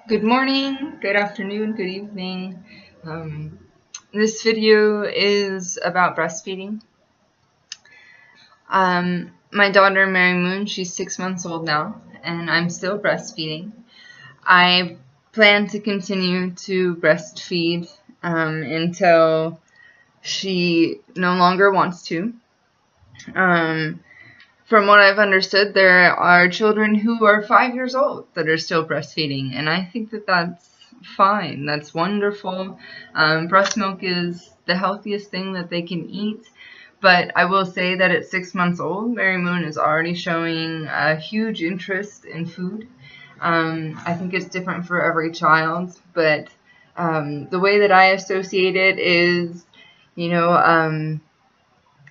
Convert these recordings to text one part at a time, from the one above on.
Good morning, good afternoon, good evening. Um, this video is about breastfeeding. My daughter, Mary Moon, she's 6 months old now, and I'm still breastfeeding. I plan to continue to breastfeed until she no longer wants to. From what I've understood, there are children who are 5 years old that are still breastfeeding, and I think that that's fine. That's wonderful. Breast milk is the healthiest thing that they can eat, but I will say that at 6 months old, Mary Moon is already showing a huge interest in food. I think it's different for every child, but the way that I associate it is,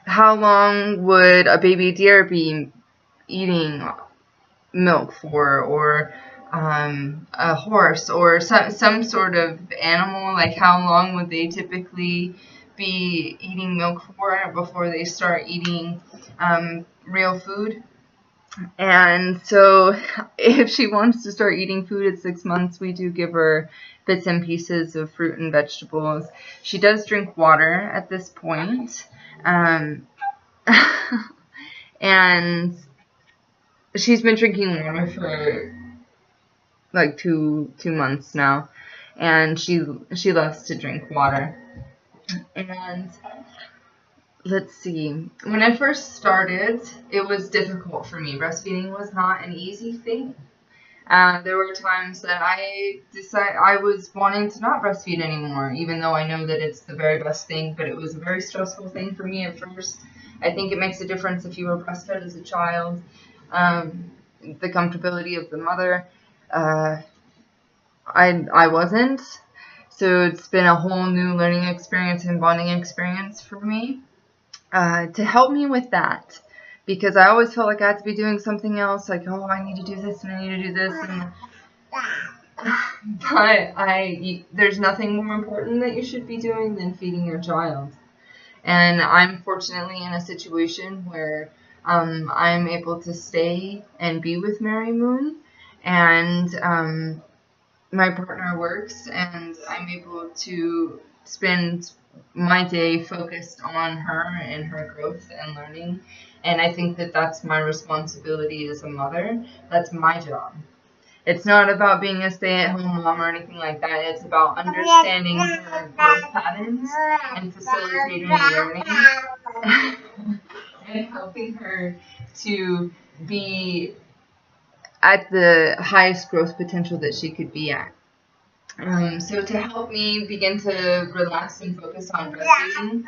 how long would a baby deer be eating milk for, or a horse, or some sort of animal? Like, how long would they typically be eating milk for before they start eating real food? And so if she wants to start eating food at 6 months, we do give her bits and pieces of fruit and vegetables. She does drink water at this point. And she's been drinking water for like two months now, and she loves to drink water. And let's see, when I first started, it was difficult for me. Breastfeeding was not an easy thing. There were times that I was wanting to not breastfeed anymore, even though I know that it's the very best thing, but it was a very stressful thing for me at first. I think it makes a difference if you were breastfed as a child. The comfortability of the mother. I wasn't, so it's been a whole new learning experience and bonding experience for me. To help me with that, because I always felt like I had to be doing something else, like, oh, I need to do this and I need to do this, but there's nothing more important that you should be doing than feeding your child. And I'm fortunately in a situation where I'm able to stay and be with Mary Moon, and my partner works, and I'm able to spend my day focused on her and her growth and learning. And I think that that's my responsibility as a mother. That's my job. It's not about being a stay-at-home mom or anything like that. It's about understanding her growth patterns and facilitating learning and helping her to be at the highest growth potential that she could be at. So to help me begin to relax and focus on breastfeeding,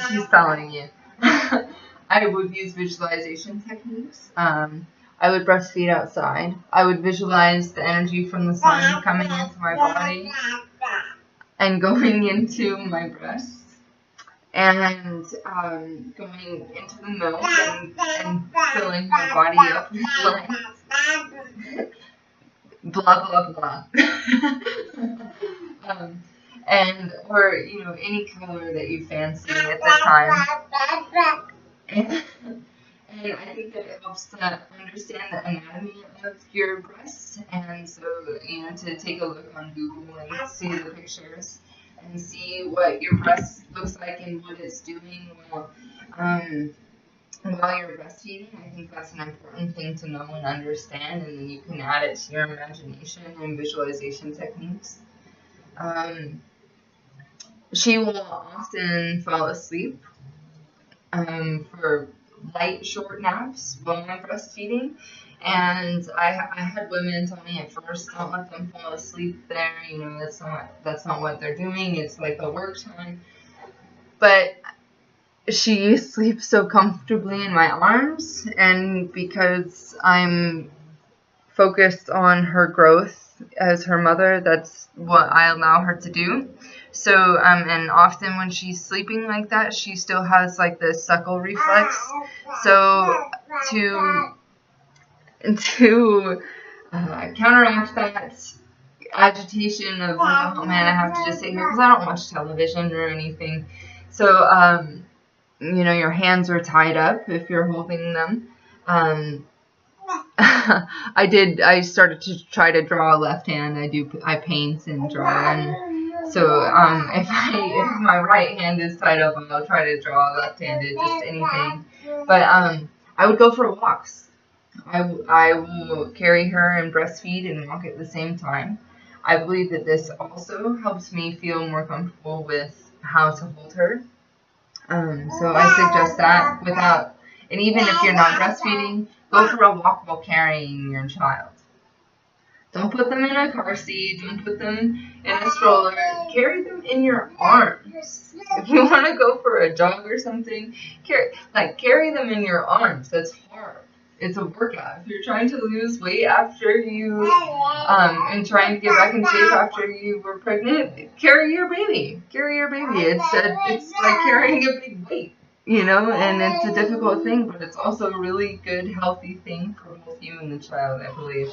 she's following you. I would use visualization techniques. I would breastfeed outside. I would visualize the energy from the sun coming into my body and going into my breasts, and going into the milk and filling my body up with light. Blah blah blah. Or any color that you fancy at the time. And I think that it helps to understand the anatomy of your breasts, and so to take a look on Google and see the pictures and see what your breast looks like and what it's doing while you're breastfeeding. I think that's an important thing to know and understand, and then you can add it to your imagination and visualization techniques. She will often fall asleep for light, short naps while I'm breastfeeding. And I had women tell me at first, don't let them fall asleep there. That's not what they're doing. It's like a work time. But she sleeps so comfortably in my arms, and because I'm focused on her growth as her mother, that's what I allow her to do. So, and often when she's sleeping like that, she still has like the suckle reflex. So to counteract that agitation of, oh man, I have to just sit here, because I don't watch television or anything. So, your hands are tied up if you're holding them. I started to try to draw a left hand. I paint and draw, and so if my right hand is tied up, I'll try to draw left-handed, just anything. But I would go for walks. I will carry her and breastfeed and walk at the same time. I believe that this also helps me feel more comfortable with how to hold her. So I suggest that and even if you're not breastfeeding, go for a walk while carrying your child. Don't put them in a car seat. Don't put them in a stroller. Carry them in your arms. If you want to go for a jog or something, carry them in your arms. That's hard. It's a workout. If you're trying to lose weight after you and trying to get back in shape after you were pregnant, carry your baby. Carry your baby. It's like carrying a big weight, and it's a difficult thing, but it's also a really good, healthy thing for both you and the child, I believe.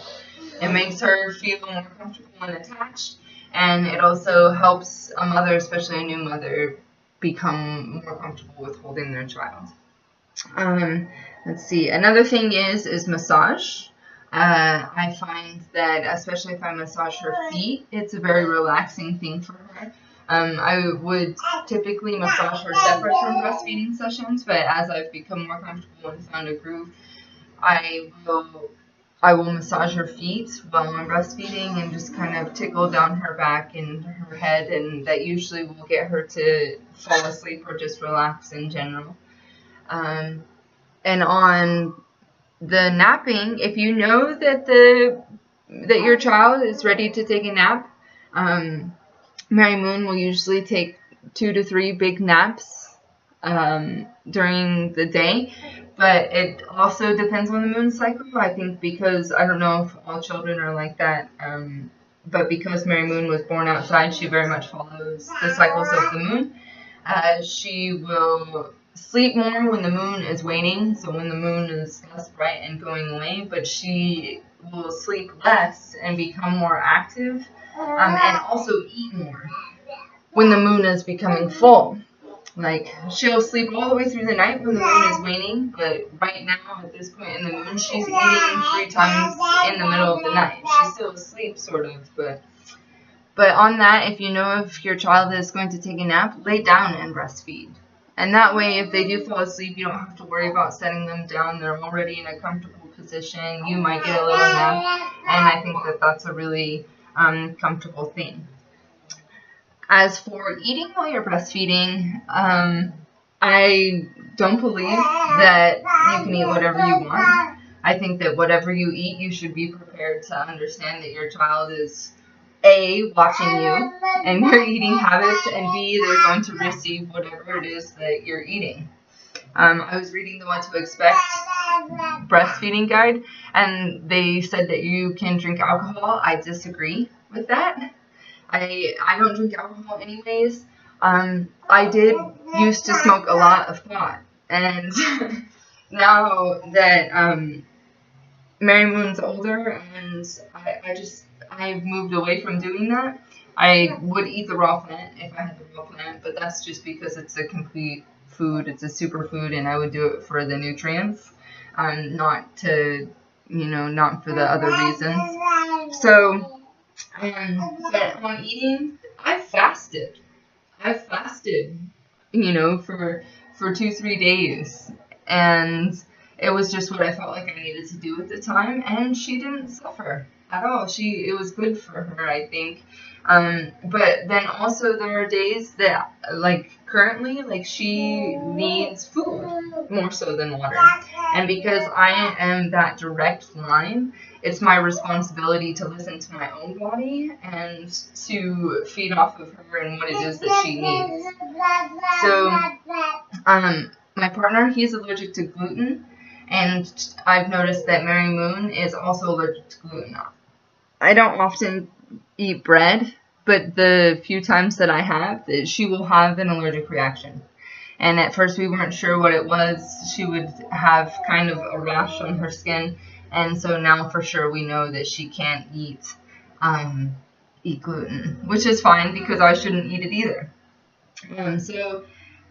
It makes her feel more comfortable and attached, and it also helps a mother, especially a new mother, become more comfortable with holding their child. Let's see. Another thing is massage. I find that, especially if I massage her feet, it's a very relaxing thing for her. I would typically massage her separate from breastfeeding sessions, but as I've become more comfortable and found a groove, I will massage her feet while I'm breastfeeding and just kind of tickle down her back and her head, and that usually will get her to fall asleep or just relax in general. And on the napping, if you know that your child is ready to take a nap, Mary Moon will usually take 2 to 3 big naps during the day, but it also depends on the moon cycle. I think because, I don't know if all children are like that, but because Mary Moon was born outside, she very much follows the cycles of the moon. She will sleep more when the moon is waning, so when the moon is less bright and going away, but she will sleep less and become more active, and also eat more when the moon is becoming full. Like, she'll sleep all the way through the night when the moon is waning, but right now, at this point in the moon, she's eating 3 times in the middle of the night. She's still asleep, sort of, but on that, if you know if your child is going to take a nap, lay down and breastfeed. And that way, if they do fall asleep, you don't have to worry about setting them down. They're already in a comfortable position. You might get a little nap, and I think that that's a really comfortable thing. As for eating while you're breastfeeding, I don't believe that you can eat whatever you want. I think that whatever you eat, you should be prepared to understand that your child is A, watching you and your eating habits, and B, they're going to receive whatever it is that you're eating. I was reading the What to Expect breastfeeding guide, and they said that you can drink alcohol. I disagree with that. I don't drink alcohol anyways. I did used to smoke a lot of pot, and now that Mary Moon's older and I've moved away from doing that. I would eat the raw plant if I had the raw plant, but that's just because it's a complete food. It's a superfood, and I would do it for the nutrients, not for the other reasons. So, but on eating, I fasted. For 2-3 days, and it was just what I felt like I needed to do at the time, and she didn't suffer at all. It was good for her, I think. But then also there are days that, like currently, like she needs food more so than water. And because I am that direct line, it's my responsibility to listen to my own body and to feed off of her and what it is that she needs. So, my partner, he's allergic to gluten, and I've noticed that Mary Moon is also allergic to gluten. I don't often eat bread, but the few times that I have, she will have an allergic reaction. And at first we weren't sure what it was. She would have kind of a rash on her skin, and so now for sure we know that she can't eat gluten, which is fine because I shouldn't eat it either. So,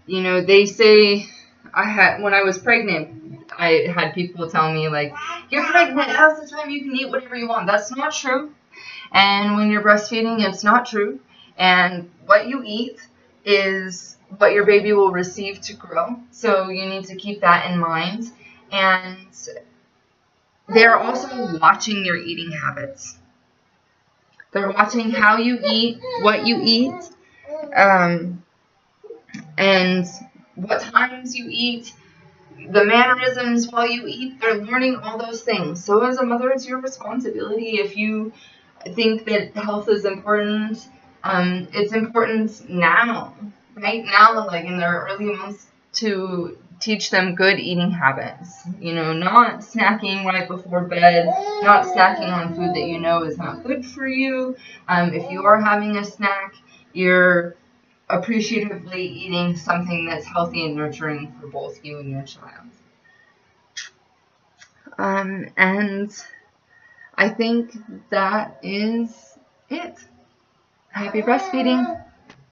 they say when I was pregnant, I had people tell me, like, you're pregnant, how's the time you can eat whatever you want? That's not true. And when you're breastfeeding, it's not true. And what you eat is what your baby will receive to grow. So you need to keep that in mind. And they're also watching your eating habits. They're watching how you eat, what you eat, and what times you eat, the mannerisms while you eat. They're learning all those things. So as a mother, it's your responsibility. If you think that health is important, it's important now, right now, like in their early months, to teach them good eating habits. You know, not snacking right before bed, not snacking on food that you know is not good for you. If you are having a snack, you're appreciatively eating something that's healthy and nurturing for both you and your child. And I think that is it. Happy breastfeeding.